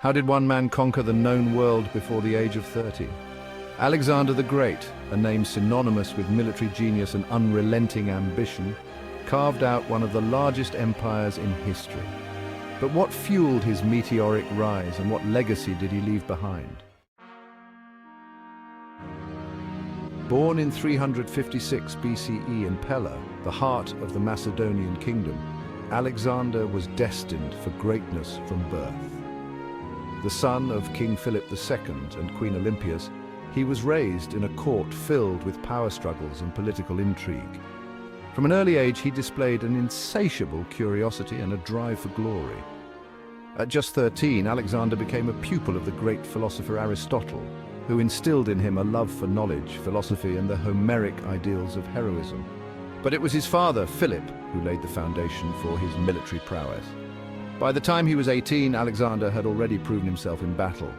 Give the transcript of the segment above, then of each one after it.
How did one man conquer the known world before the age of 30? Alexander the Great, a name synonymous with military genius and unrelenting ambition, carved out one of the largest empires in history. But what fueled his meteoric rise, and what legacy did he leave behind? Born in 356 BCE in Pella, the heart of the Macedonian kingdom, Alexander was destined for greatness from birth. The son of King Philip II and Queen Olympias, he was raised in a court filled with power struggles and political intrigue. From an early age, he displayed an insatiable curiosity and a drive for glory. At just 13, Alexander became a pupil of the great philosopher Aristotle, who instilled in him a love for knowledge, philosophy, and the Homeric ideals of heroism. But it was his father, Philip, who laid the foundation for his military prowess. By the time he was 18, Alexander had already proven himself in battle,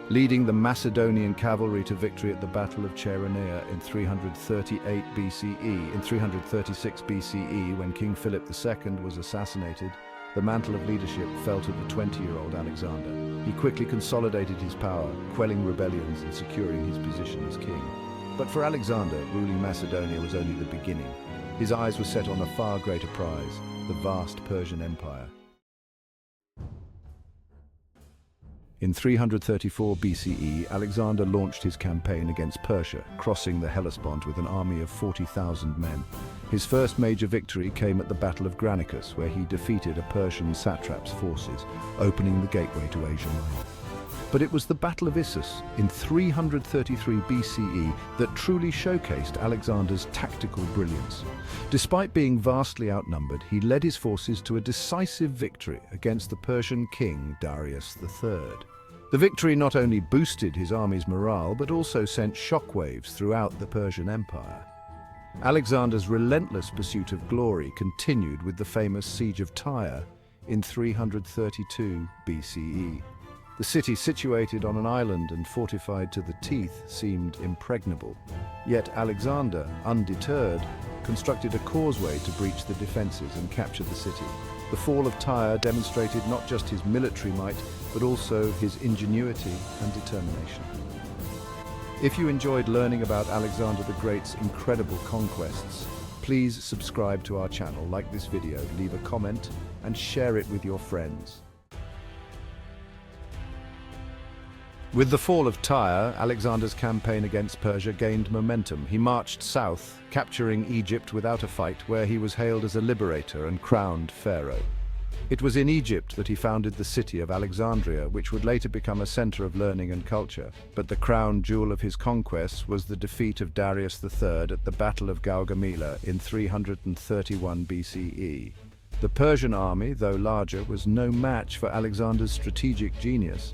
leading the Macedonian cavalry to victory at the Battle of Chaeronea in 338 BCE. In 336 BCE, when King Philip II was assassinated, the mantle of leadership fell to the 20-year-old Alexander. He quickly consolidated his power, quelling rebellions and securing his position as king. But for Alexander, ruling Macedonia was only the beginning. His eyes were set on a far greater prize, the vast Persian Empire. In 334 BCE, Alexander launched his campaign against Persia, crossing the Hellespont with an army of 40,000 men. His first major victory came at the Battle of Granicus, where he defeated a Persian satrap's forces, opening the gateway to Asia Minor. But it was the Battle of Issus in 333 BCE that truly showcased Alexander's tactical brilliance. Despite being vastly outnumbered, he led his forces to a decisive victory against the Persian king Darius III. The victory not only boosted his army's morale, but also sent shockwaves throughout the Persian Empire. Alexander's relentless pursuit of glory continued with the famous Siege of Tyre in 332 BCE. The city, situated on an island and fortified to the teeth, seemed impregnable. Yet Alexander, undeterred, constructed a causeway to breach the defenses and capture the city. The fall of Tyre demonstrated not just his military might, but also his ingenuity and determination. If you enjoyed learning about Alexander the Great's incredible conquests, please subscribe to our channel, like this video, leave a comment, and share it with your friends. With the fall of Tyre, Alexander's campaign against Persia gained momentum. He marched south, capturing Egypt without a fight, where he was hailed as a liberator and crowned pharaoh. It was in Egypt that he founded the city of Alexandria, which would later become a center of learning and culture. But the crown jewel of his conquests was the defeat of Darius III at the Battle of Gaugamela in 331 BCE. The Persian army, though larger, was no match for Alexander's strategic genius.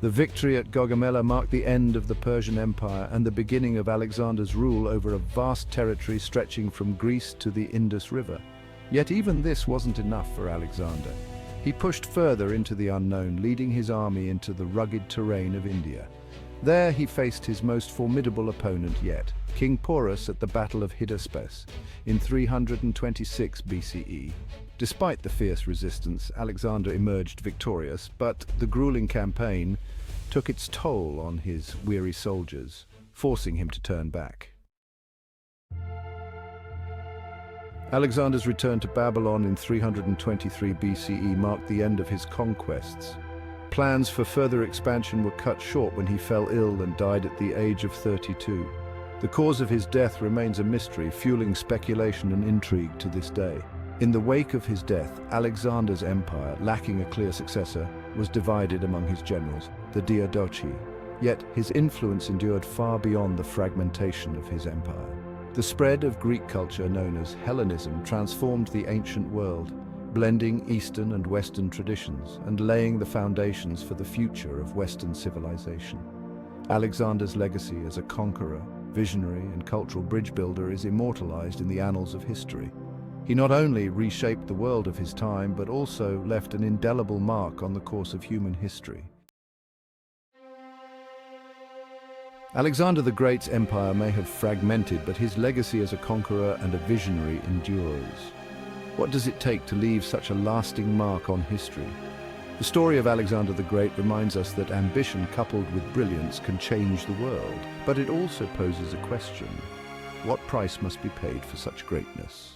The victory at Gaugamela marked the end of the Persian Empire and the beginning of Alexander's rule over a vast territory stretching from Greece to the Indus River. Yet even this wasn't enough for Alexander. He pushed further into the unknown, leading his army into the rugged terrain of India. There he faced his most formidable opponent yet, King Porus at the Battle of Hydaspes in 326 BCE. Despite the fierce resistance, Alexander emerged victorious, but the grueling campaign took its toll on his weary soldiers, forcing him to turn back. Alexander's return to Babylon in 323 BCE marked the end of his conquests. Plans for further expansion were cut short when he fell ill and died at the age of 32. The cause of his death remains a mystery, fueling speculation and intrigue to this day. In the wake of his death, Alexander's empire, lacking a clear successor, was divided among his generals, the Diadochi. Yet his influence endured far beyond the fragmentation of his empire. The spread of Greek culture, known as Hellenism, transformed the ancient world, blending Eastern and Western traditions and laying the foundations for the future of Western civilization. Alexander's legacy as a conqueror, visionary, and cultural bridge builder is immortalized in the annals of history. He not only reshaped the world of his time, but also left an indelible mark on the course of human history. Alexander the Great's empire may have fragmented, but his legacy as a conqueror and a visionary endures. What does it take to leave such a lasting mark on history? The story of Alexander the Great reminds us that ambition coupled with brilliance can change the world, but it also poses a question: what price must be paid for such greatness?